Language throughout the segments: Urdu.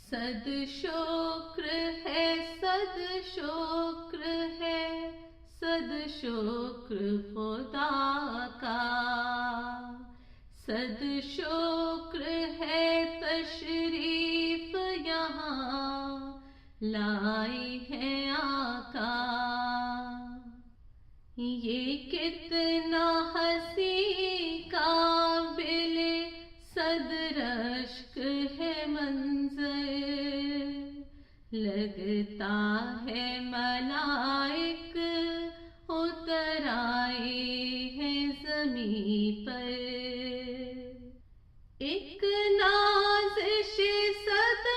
صد شکر ہے، صد شکر ہے، صد شکر خدا کا، صد شکر ہے تشریف یہاں لائی ہے آقا۔ یہ کتنا حسین قابل صدر اشک ہے منظر، لگتا ہے ملائک اتر آئے ہیں زمین پر۔ ایک نازش صد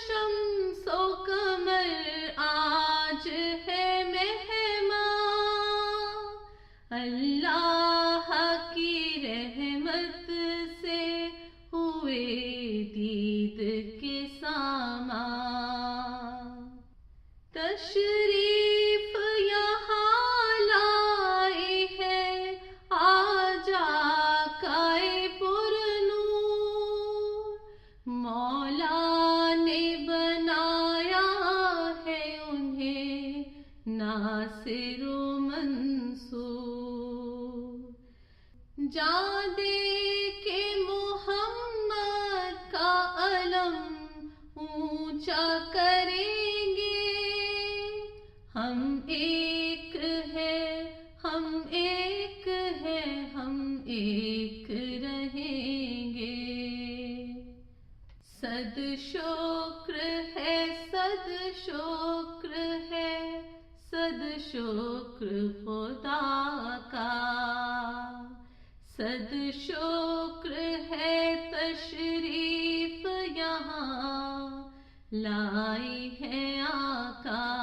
شمس و قمر آج ہے مہمان، اللہ کی رحمت سے ہوئے دید کے سامان۔ تشریف یہاں لائی ہے آج آقا پر نور، مولا نے بنایا ہے انہیں ناصر و منصور۔ جان دے کے محمد کا علم اونچا کریں گے، ہم ایک ہے، ہم ایک ہے، ہم ایک رہیں گے۔ صد شکر ہے، صد شکر ہے، صد شکر خدا کا، صد شکر ہے تشریف یہاں لائی ہے آقا۔